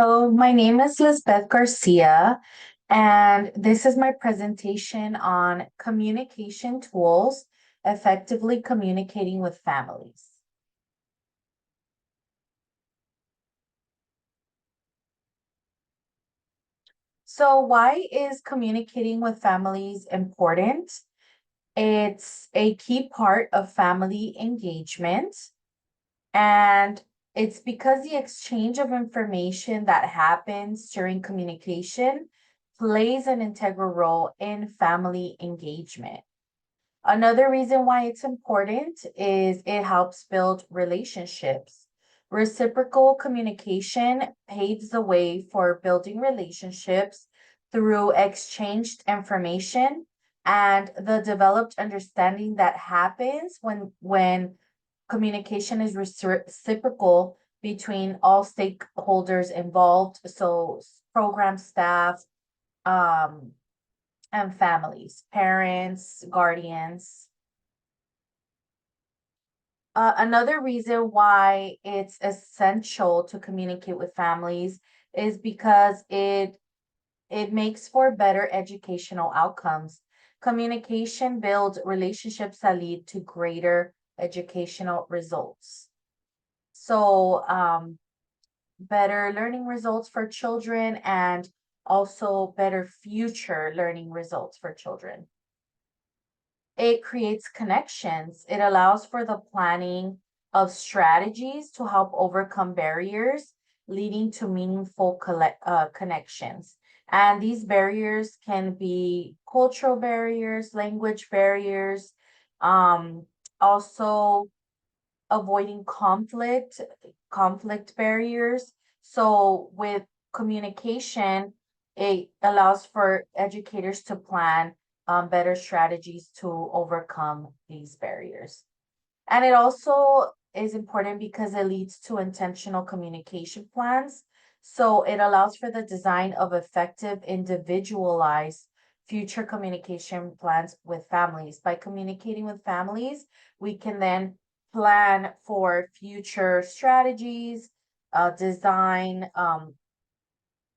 So my name is Lisbeth Garcia, and this is my presentation on communication tools, effectively communicating with families. So why is communicating with families important? It's a key part of family engagement, and it's because the exchange of information that happens during communication plays an integral role in family engagement. Another reason why it's important is it helps build relationships. Reciprocal communication paves the way for building relationships through exchanged information and the developed understanding that happens when communication is reciprocal between all stakeholders involved, so program staff, um, and families, parents, guardians. Another reason why it's essential to communicate with families is because it makes for better educational outcomes. Communication builds relationships that lead to greater educational results. So, better learning results for children and also better future learning results for children. It creates connections. It allows for the planning of strategies to help overcome barriers, leading to meaningful connections. And these barriers can be cultural barriers, language barriers, um, also avoiding conflict barriers. So with communication, it allows for educators to plan better strategies to overcome these barriers. And it also is important because it leads to intentional communication plans. So it allows for the design of effective, individualized future communication plans with families. By communicating with families, we can then plan for future strategies, design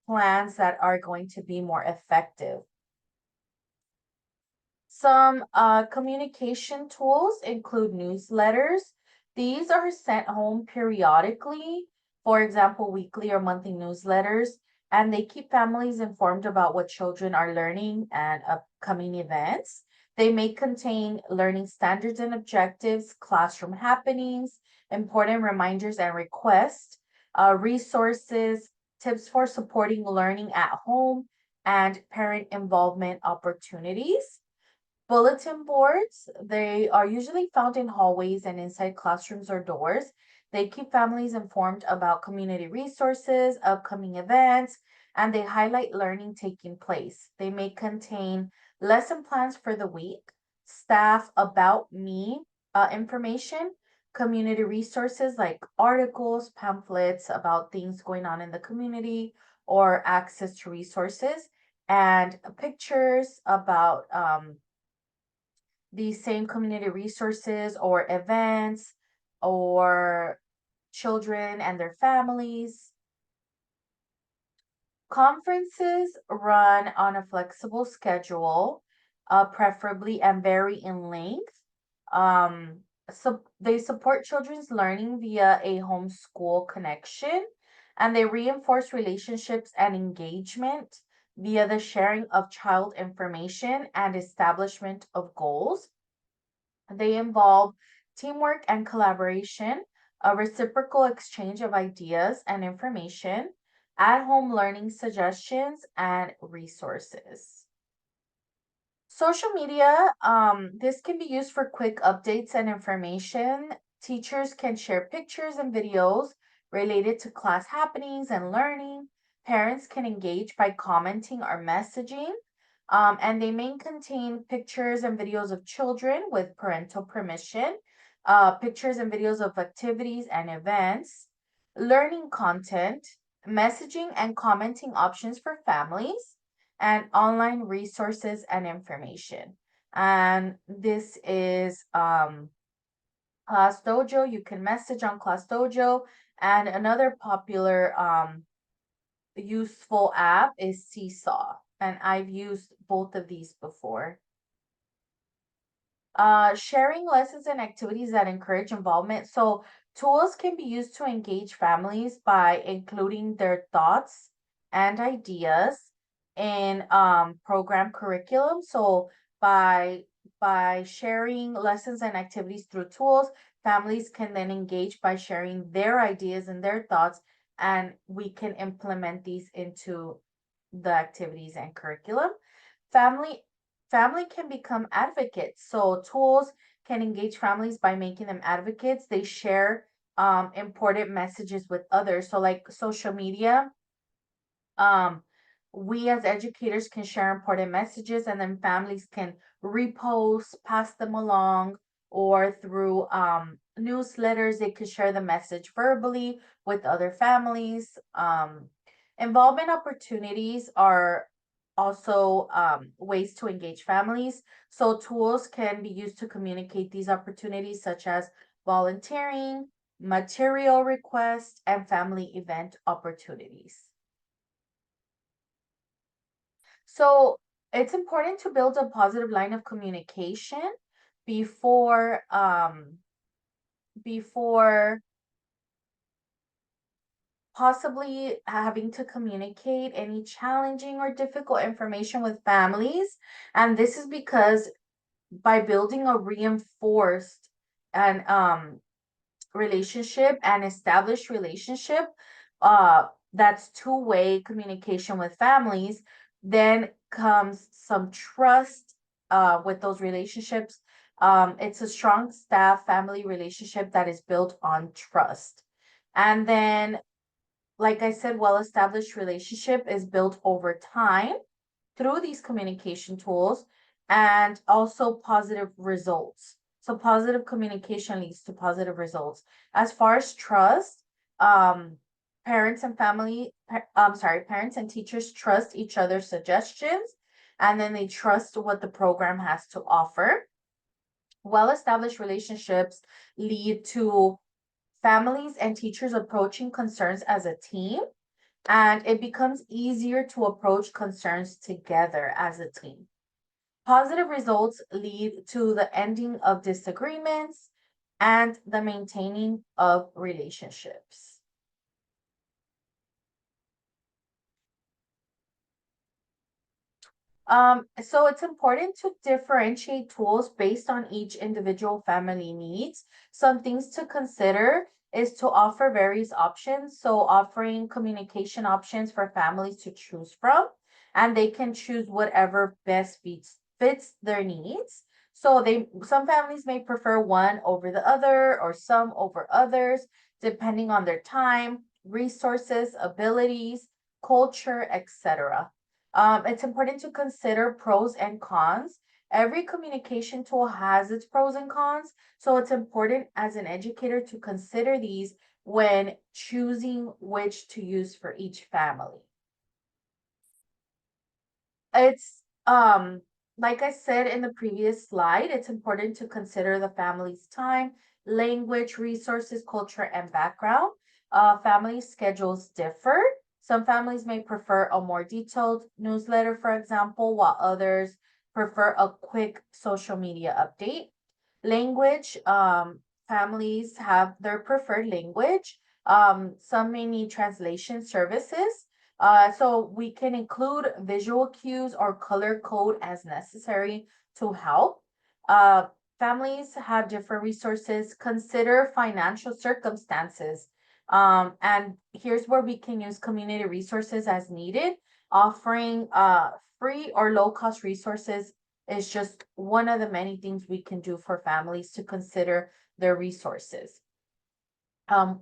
plans that are going to be more effective. Some communication tools include newsletters. These are sent home periodically, for example, weekly or monthly newsletters, and they keep families informed about what children are learning and upcoming events. They may contain learning standards and objectives, classroom happenings, important reminders and requests, resources, tips for supporting learning at home, and parent involvement opportunities. Bulletin boards, they are usually found in hallways and inside classrooms or doors. They keep families informed about community resources, upcoming events, and they highlight learning taking place. They may contain lesson plans for the week, staff about me information, community resources like articles, pamphlets about things going on in the community, or access to resources, and pictures about these same community resources or events or children and their families. Conferences run on a flexible schedule, preferably and vary in length. So they support children's learning via a homeschool connection, and they reinforce relationships and engagement via the sharing of child information and establishment of goals. They involve teamwork and collaboration, a reciprocal exchange of ideas and information, at home learning suggestions, and resources. Social media, this can be used for quick updates and information. Teachers can share pictures and videos related to class happenings and learning. Parents can engage by commenting or messaging. And they may contain pictures and videos of children with parental permission, pictures and videos of activities and events, learning content, messaging and commenting options for families, and online resources and information. And this is Class Dojo. You can message on Class Dojo, and another popular useful app is Seesaw, and I've used both of these before. Sharing lessons and activities that encourage involvement. So tools can be used to engage families by including their thoughts and ideas in program curriculum. So by sharing lessons and activities through tools, families can then engage by sharing their ideas and their thoughts, and we can implement these into the activities and curriculum. Family Family can become advocates. So tools can engage families by making them advocates. They share important messages with others. So like social media, um, we as educators can share important messages, and then families can repost, pass them along, or through newsletters, they could share the message verbally with other families. Involvement opportunities are also ways to engage families. So tools can be used to communicate these opportunities, such as volunteering, material requests, and family event opportunities. So it's important to build a positive line of communication before before possibly having to communicate any challenging or difficult information with families. And this is because by building a reinforced and relationship and established relationship, that's two-way communication with families, then comes some trust with those relationships. It's a strong staff family relationship that is built on trust. And then, like I said, well-established relationship is built over time through these communication tools, and also positive results. So positive communication leads to positive results. As far as trust, um, parents and parents and teachers trust each other's suggestions, and then they trust what the program has to offer. Well-established relationships lead to families and teachers approaching concerns as a team, and it becomes easier to approach concerns together as a team. Positive results lead to the ending of disagreements and the maintaining of relationships. So it's important to differentiate tools based on each individual family needs. Some things to consider is to offer various options. So offering communication options for families to choose from, and they can choose whatever best fits their needs. So some families may prefer one over the other or some over others, depending on their time, resources, abilities, culture, etc. It's important to consider pros and cons. Every communication tool has its pros and cons, so it's important as an educator to consider these when choosing which to use for each family. It's like I said in the previous slide, it's important to consider the family's time, language, resources, culture, and background. Family schedules differ. Some families may prefer a more detailed newsletter, for example, while others prefer a quick social media update. Language, families have their preferred language. Some may need translation services. So we can include visual cues or color code as necessary to help. Uh, Families have different resources. Consider financial circumstances. And here's where we can use community resources as needed. Offering free or low cost resources is just one of the many things we can do for families to consider their resources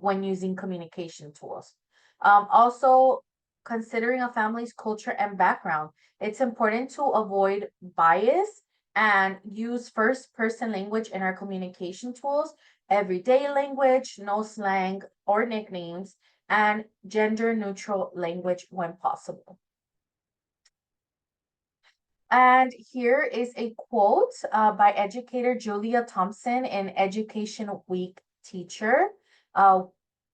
when using communication tools. Also, considering a family's culture and background, it's important to avoid bias and use first person language in our communication tools, everyday language, no slang or nicknames, and gender neutral language when possible. And here is a quote by educator Julia Thompson in Education Week Teacher. Uh,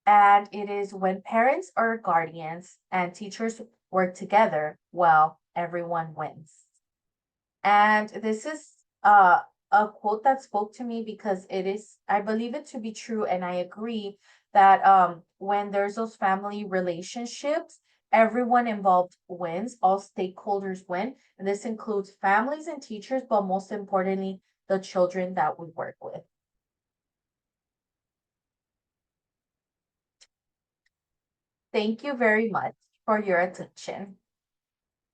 And it is when parents or guardians and teachers work together, well, everyone wins. And this is a quote that spoke to me because it is, I believe it to be true, and I agree that when there's those family relationships, everyone involved wins, all stakeholders win. And this includes families and teachers, but most importantly, the children that we work with. Thank you very much for your attention.